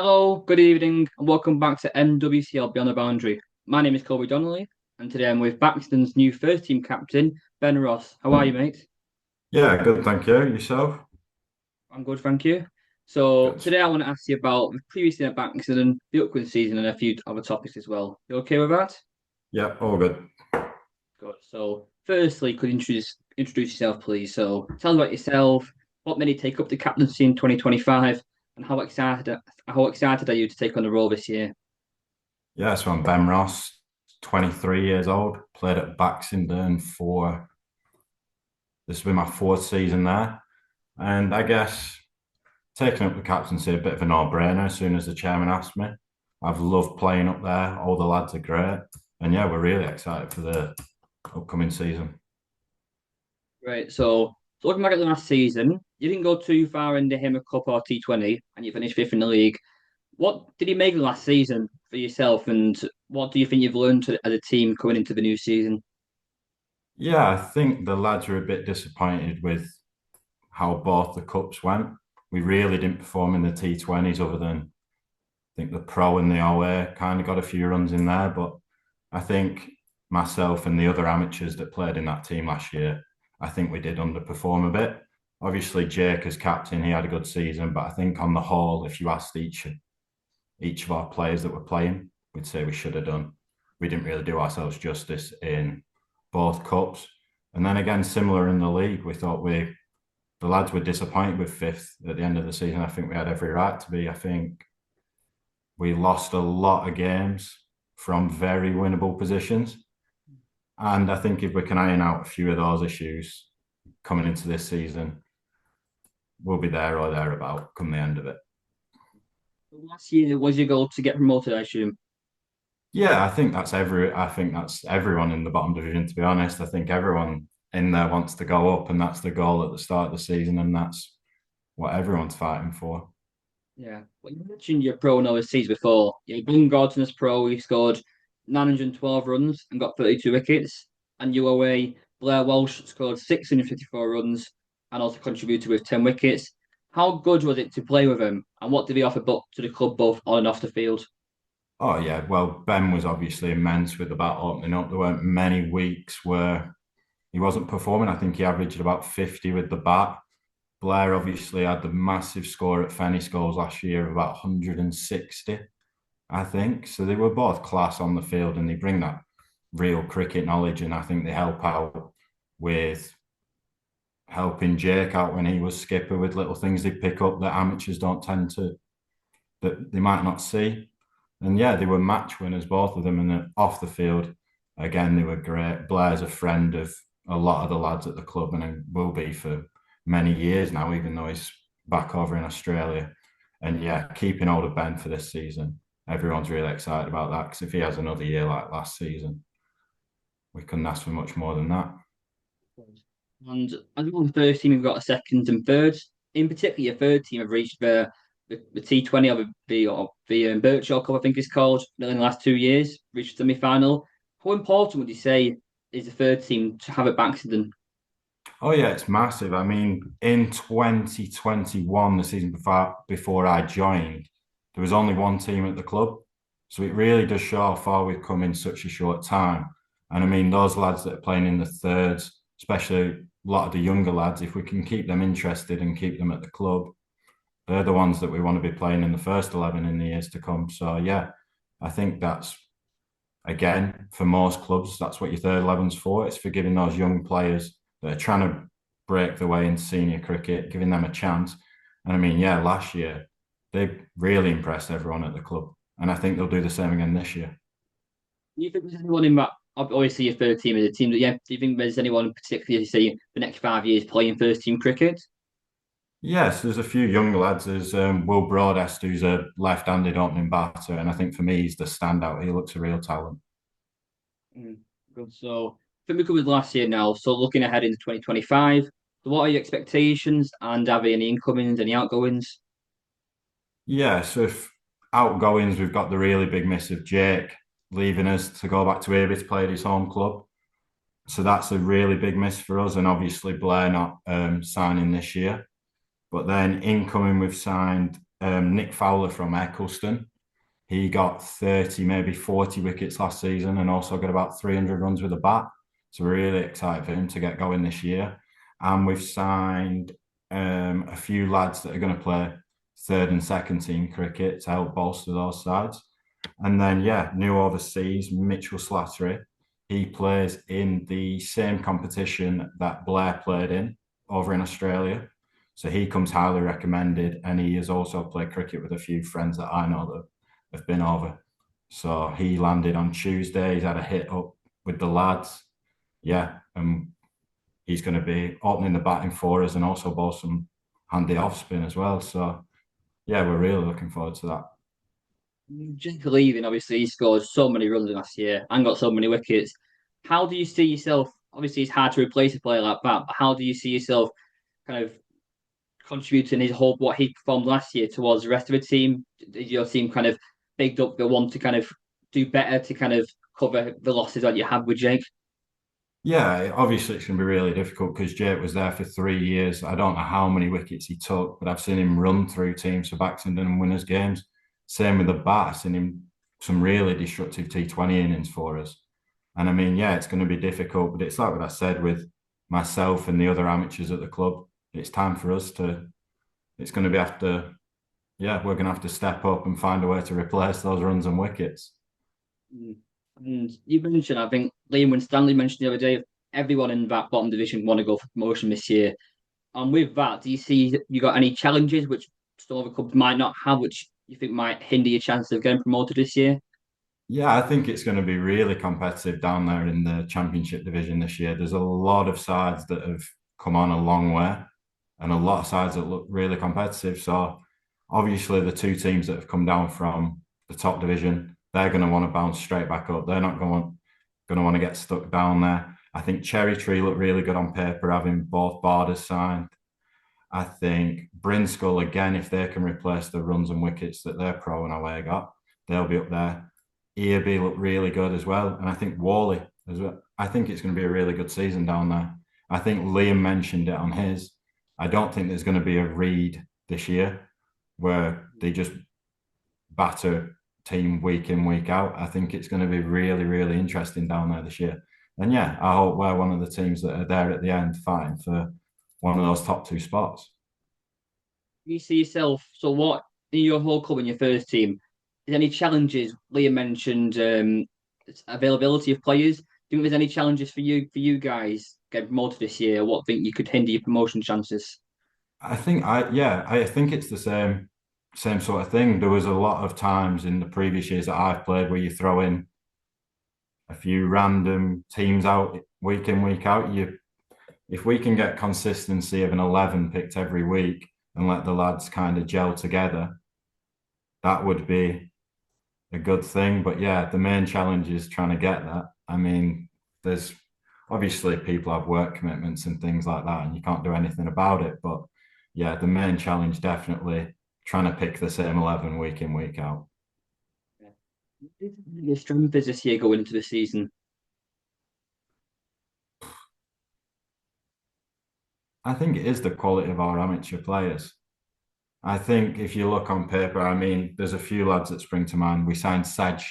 Hello, good evening, and welcome back to NWCL Beyond the Boundary. My name is Colby Donnelly, and today I'm with Baxton's new first team captain, Ben Ross. How are you, mate? Yeah, good, thank you. Yourself? I'm good, thank you. So Good. today I want to ask you about the previous year at Baxton, the upcoming season, and a few other topics as well. You okay with that? Yeah, all good. Good. So firstly, could you introduce yourself, please? So tell us about yourself. What made you take up the captaincy in 2025, and how excited are you to take on the role this year? Yeah, so I'm Ben Ross, 23 years old, played at Baxenden for this will be my fourth season there. And I guess taking up the captaincy a bit of a no-brainer as soon as the chairman asked me. I've loved playing up there. All the lads are great. And yeah, we're really excited for the upcoming season. Right. So looking back at the last season, you didn't go too far in the Him Cup or T20, and you finished fifth in the league. What did you make of the last season for yourself, and what do you think you've learned as a team coming into the new season? Yeah, I think the lads are a bit disappointed with how both the cups went. We really didn't perform in the T20s other than I think the pro and the OA kind of got a few runs in there, but I think myself and the other amateurs that played in that team last year, I think we did underperform a bit. Obviously, Jake as captain, he had a good season, but I think on the whole, if you asked each of our players that were playing, we'd say we should have done. We didn't really do ourselves justice in both cups. And then again, similar in the league, we thought the lads were disappointed with fifth at the end of the season. I think we had every right to be. I think we lost a lot of games from very winnable positions. And I think if we can iron out a few of those issues coming into this season, we'll be there or thereabout come the end of it. Last year was your goal to get promoted, I assume. Yeah, I think that's everyone in the bottom division, to be honest. I think everyone in there wants to go up, and that's the goal at the start of the season, and that's what everyone's fighting for. Yeah. Well, you mentioned your pro and overseas before. Yeah, Ben Gordon as pro, he scored 912 runs and got 32 wickets. And you away, Blair Walsh scored 654 runs and also contributed with 10 wickets. How good was it to play with him? And what did he offer to the club both on and off the field? Oh yeah, well, Ben was obviously immense with the bat opening up. There weren't many weeks where he wasn't performing. I think he averaged about 50 with the bat. Blair obviously had the massive score at Fenny Schools last year of about 160, I think. So they were both class on the field and they bring that real cricket knowledge. And I think they help out with helping Jake out when he was skipper with little things they pick up that amateurs don't tend to, that they might not see. And yeah, they were match winners, both of them. And then off the field, again, they were great. Blair's a friend of a lot of the lads at the club and will be for many years now, even though he's back over in Australia. And yeah, keeping hold of Ben for this season. Everyone's really excited about that because if he has another year like last season, we couldn't ask for much more than that. And I think on the first team, we've got a second and third. In particular, your third team have reached the T20 or the Birchall Cup, I think it's called, in the last 2 years, reached the semi final. How important would you say is the third team to have at Baxenden? Oh yeah, it's massive. I mean, in 2021, the season before I joined, there was only one team at the club. So it really does show how far we've come in such a short time. And I mean, those lads that are playing in the thirds, especially a lot of the younger lads, if we can keep them interested and keep them at the club, they're the ones that we want to be playing in the first 11 in the years to come. So yeah, I think that's again, for most clubs, that's what your third 11's for. It's for giving those young players that are trying to break their way into senior cricket, giving them a chance. And I mean, yeah, last year they really impressed everyone at the club, and I think they'll do the same again this year. Do you think there's anyone in that? Obviously, your third team is a team. Yeah. Do you think there's anyone particularly, say, the next 5 years playing first team cricket? Yes, there's a few young lads. There's Will Broadest, who's a left-handed opening batter, and I think for me he's the standout. He looks a real talent. Mm, good. So, I think we covered last year now. So, looking ahead into 2025, so what are your expectations? And have you any incomings, any outgoings? Yeah, so if outgoings, we've got the really big miss of Jake leaving us to go back to Ibis to play at his home club. So that's a really big miss for us. And obviously Blair not signing this year. But then incoming, we've signed Nick Fowler from Eccleston. He got 30, maybe 40 wickets last season and also got about 300 runs with a bat. So we're really excited for him to get going this year. And we've signed a few lads that are going to play third and second team cricket to help bolster those sides. And then, new overseas, Mitchell Slattery. He plays in the same competition that Blair played in over in Australia. So he comes highly recommended. And he has also played cricket with a few friends that I know that have been over. So he landed on Tuesday. He's had a hit up with the lads. He's going to be opening the batting for us and also bowl some handy off spin as well. So, we're really looking forward to that. Jake leaving, obviously, he scored so many runs last year and got so many wickets. How do you see yourself? Obviously, it's hard to replace a player like that, but how do you see yourself kind of contributing his whole what he performed last year towards the rest of the team? Is your team kind of bigged up the one to kind of do better to kind of cover the losses that you have with Jake? Yeah, obviously it's going to be really difficult because Jake was there for 3 years. I don't know how many wickets he took, but I've seen him run through teams for Baxenden and winners games. Same with the bat. I've seen him some really destructive T20 innings for us. And I mean, it's going to be difficult, but it's like what I said with myself and the other amateurs at the club. It's time for us to, it's going to be after, we're going to have to step up and find a way to replace those runs and wickets. And you mentioned, I think Liam Winstanley mentioned the other day, everyone in that bottom division want to go for promotion this year. And with that, do you see you got any challenges which some other clubs might not have, which you think might hinder your chances of getting promoted this year? Yeah, I think it's going to be really competitive down there in the Championship division this year. There's a lot of sides that have come on a long way and a lot of sides that look really competitive. So obviously the two teams that have come down from the top division, they're going to want to bounce straight back up. They're not going to want to get stuck down there. I think Cherry Tree looked really good on paper, having both borders signed. I think Brinskull, again, if they can replace the runs and wickets that their pro and away got, they'll be up there. Earby looked really good as well. And I think Worley as well. I think it's going to be a really good season down there. I think Liam mentioned it on his. I don't think there's going to be a Reed this year where they just batter team week in, week out. I think it's going to be really, really interesting down there this year. And I hope we're one of the teams that are there at the end fighting for one of those top two spots. You see yourself, so what in your whole club in your first team, is any challenges? Liam mentioned availability of players. Do you think there's any challenges for you guys getting promoted this year? What think you could hinder your promotion chances? I think I think it's the same sort of thing. There was a lot of times in the previous years that I've played where you throw in a few random teams out week in, week out. If we can get consistency of an 11 picked every week and let the lads kind of gel together, that would be a good thing. But the main challenge is trying to get that. I mean, there's obviously people have work commitments and things like that, and you can't do anything about it. But the main challenge definitely trying to pick the same 11 week in, week out. Your strength is this year going into the season. I think it is the quality of our amateur players. I think if you look on paper, I mean, there's a few lads that spring to mind. We signed Saj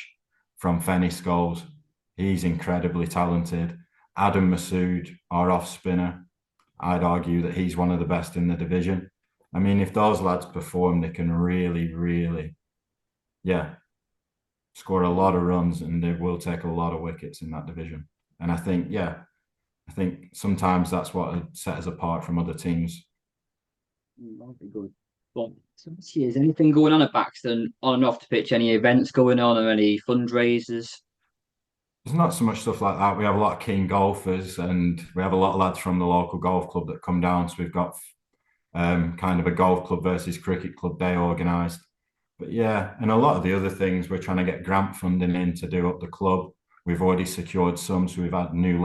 from Fenny Skulls. He's incredibly talented. Adam Masood, our off spinner, I'd argue that he's one of the best in the division. I mean, if those lads perform, they can really, really, score a lot of runs and they will take a lot of wickets in that division. And I think sometimes that's what would set us apart from other teams. That'd be good. But so this year, is anything going on at Baxton on and off the pitch? Any events going on or any fundraisers? There's not so much stuff like that. We have a lot of keen golfers and we have a lot of lads from the local golf club that come down. So we've got kind of a golf club versus cricket club day organised. But and a lot of the other things, we're trying to get grant funding in to do up the club. We've already secured some. So we've had new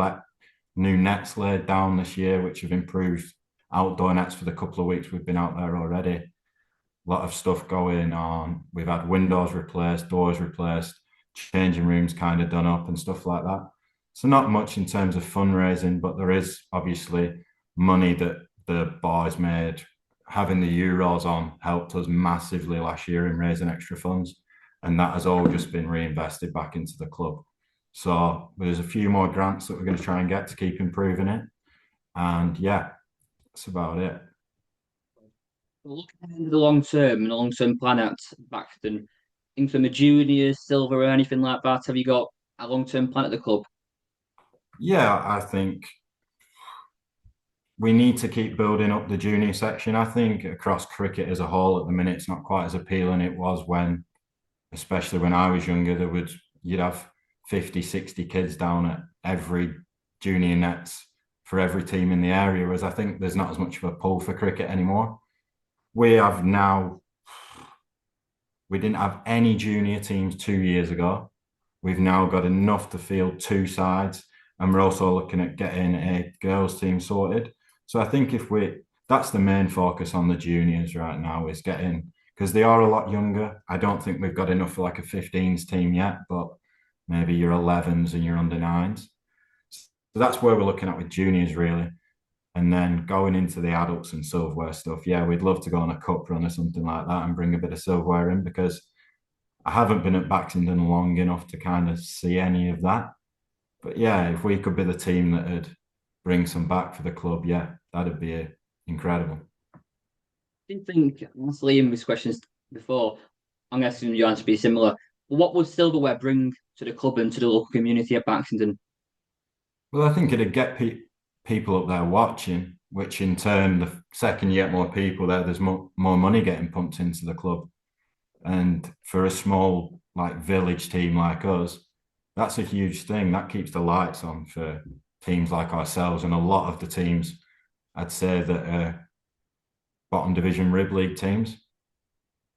nets laid down this year, which have improved outdoor nets for the couple of weeks we've been out there already. A lot of stuff going on. We've had windows replaced, doors replaced, changing rooms kind of done up and stuff like that. So not much in terms of fundraising, but there is obviously money that the boys made having the Euros on helped us massively last year in raising extra funds, and that has all just been reinvested back into the club. So there's a few more grants that we're going to try and get to keep improving it, and yeah, that's about it. Looking ahead to the long term and the long term plan at Baxenden, in from the juniors, silver, or anything like that, have you got a long term plan at the club? Yeah, I think we need to keep building up the junior section. I think across cricket as a whole at the minute, it's not quite as appealing it was when, especially when I was younger, you'd have 50, 60 kids down at every junior nets for every team in the area, whereas I think there's not as much of a pull for cricket anymore. We have now, we didn't have any junior teams 2 years ago. We've now got enough to field two sides, and we're also looking at getting a girls team sorted. So I think that's the main focus on the juniors right now is getting, because they are a lot younger. I don't think we've got enough for like a 15s team yet, but maybe your 11s and your under nines. So that's where we're looking at with juniors really. And then going into the adults and silverware stuff, yeah, we'd love to go on a cup run or something like that and bring a bit of silverware in because I haven't been at Baxenden long enough to kind of see any of that. But yeah, if we could be the team that would bring some back for the club, yeah, that'd be incredible. Didn't think, honestly, in these questions before, I'm guessing your answer be similar. What would silverware bring to the club and to the local community at Baxenden? Well, I think it'd get people up there watching, which in turn, the second you get more people there, there's more money getting pumped into the club. And for a small like village team like us, that's a huge thing. That keeps the lights on for teams like ourselves and a lot of the teams. I'd say that bottom division rib league teams.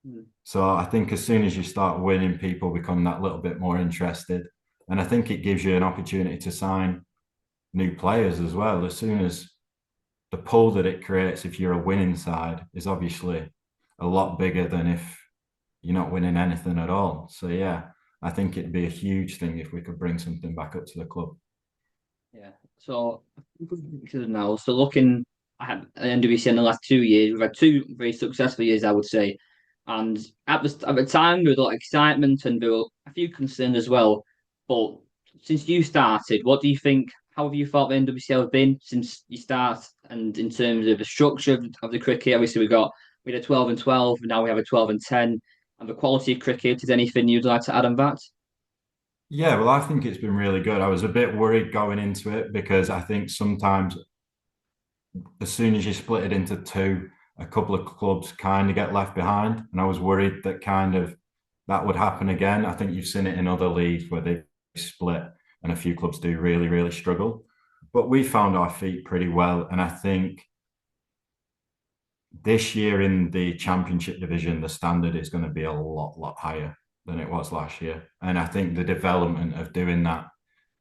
Hmm. So I think as soon as you start winning, people become that little bit more interested, and I think it gives you an opportunity to sign new players as well. As soon as the pull that it creates, if you're a winning side, is obviously a lot bigger than if you're not winning anything at all. So yeah, I think it'd be a huge thing if we could bring something back up to the club. Yeah. So now, so looking at NWC in the last 2 years, we've had two very successful years, I would say. And at the time, there was a lot of excitement and there were a few concerns as well. But since you started, what do you think? How have you thought the NWCL has been since you start? And in terms of the structure of the cricket, obviously we had a 12 and 12, now we have a 12 and 10. And the quality of cricket, is anything you'd like to add on that? Yeah, well, I think it's been really good. I was a bit worried going into it because I think sometimes as soon as you split it into two, a couple of clubs kind of get left behind. And I was worried that kind of that would happen again. I think you've seen it in other leagues where they split and a few clubs do really, really struggle. But we found our feet pretty well. And I think this year in the championship division, the standard is going to be a lot higher than it was last year. And I think the development of doing that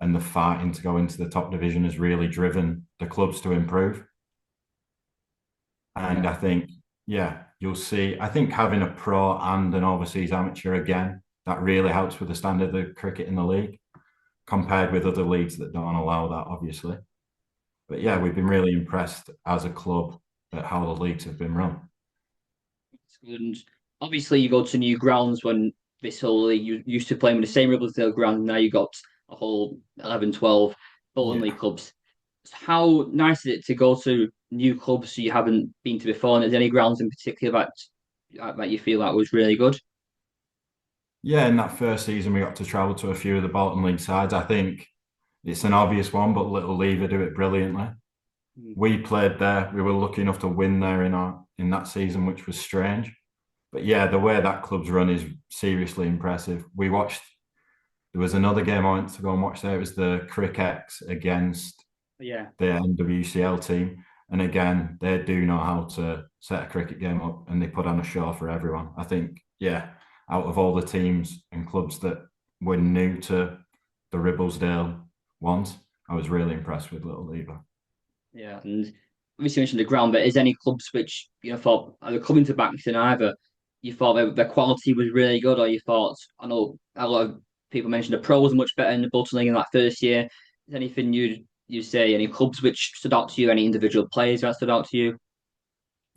and the fighting to go into the top division has really driven the clubs to improve. And Yeah. I think, yeah, you'll see. I think having a pro and an overseas amateur again, that really helps with the standard of cricket in the league compared with other leagues that don't allow that, obviously. But yeah, we've been really impressed as a club at how the leagues have been run. And obviously, you go to new grounds when this whole league you used to playing with the same Ribblesdale ground. Now you got a whole 11, 12 Bolton Yeah. League clubs. How nice is it to go to new clubs you haven't been to before? And is there any grounds in particular that you feel that was really good? Yeah, in that first season, we got to travel to a few of the Bolton League sides. I think it's an obvious one, but Little Lever do it brilliantly. Mm. We played there. We were lucky enough to win there in that season, which was strange. But yeah, the way that club's run is seriously impressive. We watched. There was another game I went to go and watch there. It was the Crickets against Yeah. the NWCL team, and again, they do know how to set a cricket game up, and they put on a show for everyone. I think, yeah, out of all the teams and clubs that were new to the Ribblesdale ones, I was really impressed with Little Lever. Yeah. And obviously you mentioned the ground, but is any clubs which you know thought either coming to Baxton either you thought their quality was really good, or you thought I know a lot of people mentioned the pros are much better in the Bolton League in that first year. Is anything you say any clubs which stood out to you, any individual players that stood out to you?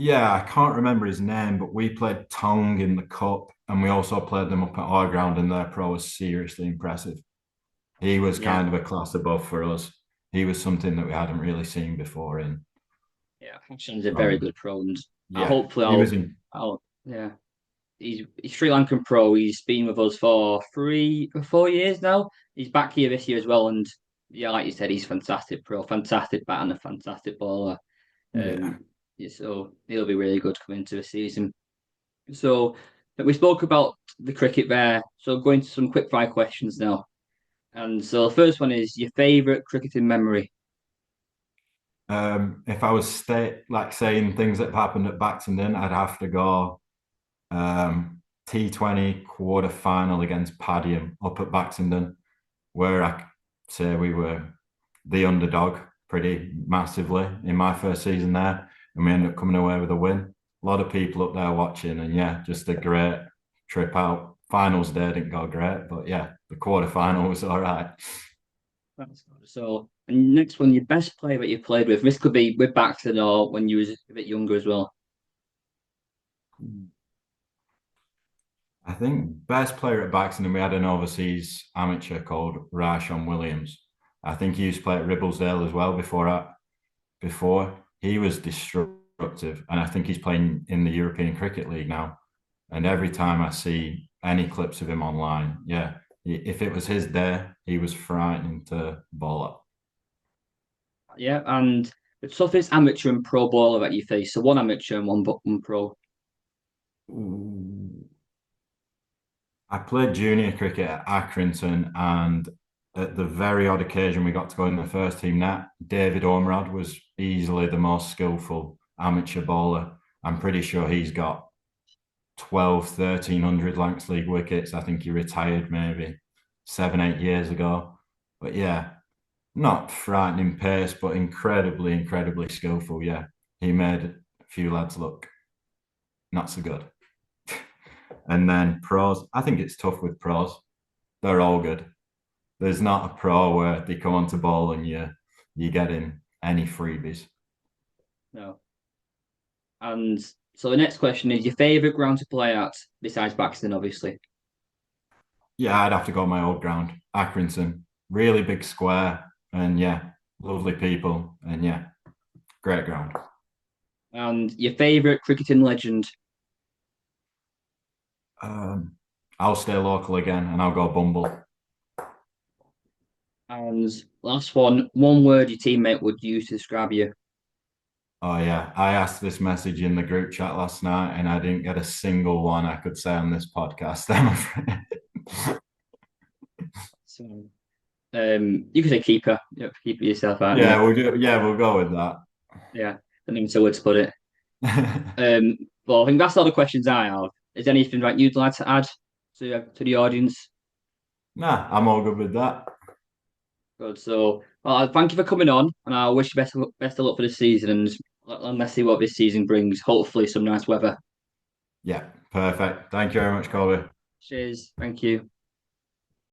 Yeah, I can't remember his name, but we played Tong in the cup, and we also played them up at our ground, and their pro was seriously impressive. He was Yeah, kind of a class above for us. He was something that we hadn't really seen before, and yeah. He's a very um, good pro, and yeah, hopefully he was in. yeah. He's Sri Lankan pro. He's been with us for 4 years now. He's back here this year as well, and yeah, like you said, he's fantastic pro, fantastic batter, and a fantastic bowler. Yeah. Yeah, so he'll be really good coming into the season. So we spoke about the cricket there. So going to some quick fire questions now. And so the first one is your favourite cricketing memory. If I was saying things that happened at Baxenden, I'd have to go T20 quarter final against Padiham up at Baxenden, where I say we were the underdog pretty massively in my first season there, and we ended up coming away with a win. A lot of people up there watching, and yeah, just a great trip out. Finals day didn't go great, but yeah, the quarter final was all right. That's good. So and next one, your best player that you played with. This could be with Baxter or when you was a bit younger as well. I think best player at Baxenden, we had an overseas amateur called Rashon Williams. I think he used to play at Ribblesdale as well before. He was destructive, and I think he's playing in the European Cricket League now. And every time I see any clips of him online, yeah, if it was his day, he was frightening to bowl at. Yeah, and the toughest amateur and pro bowler that you face. So one amateur and one pro. Ooh. I played junior cricket at Accrington, and at the very odd occasion we got to go in the first team net, David Ormerod was easily the most skillful amateur bowler. I'm pretty sure he's got 12, 1300 Lancs League wickets. I think he retired maybe 7, 8 years ago. But yeah, not frightening pace, but incredibly, incredibly skillful. Yeah, he made a few lads look not so good. And then pros, I think it's tough with pros. They're all good. There's not a pro where they come onto ball and you get in any freebies. No. And so the next question is your favourite ground to play at besides Baxton, obviously. Yeah, I'd have to go my old ground, Accrington. Really big square, and yeah, lovely people, and yeah, great ground. And your favourite cricketing legend. Um, I'll stay local again, and I'll go Bumble. And last one word your teammate would use to describe you. Oh yeah, I asked this message in the group chat last night, and I didn't get a single one I could say on this podcast. I'm afraid. So you could say keeper. Yeah, keep it yourself out. Yeah. Yeah, we'll do. Yeah, we'll go with that. Yeah. I think it's a word to put it. Well, I think that's all the questions I have. Is there anything that you'd like to add to the audience? Nah, I'm all good with that. Good. So, well, thank you for coming on, and I wish you best of luck for the season. And let's see what this season brings. Hopefully, some nice weather. Yeah, perfect. Thank you very much, Colby. Cheers. Thank you.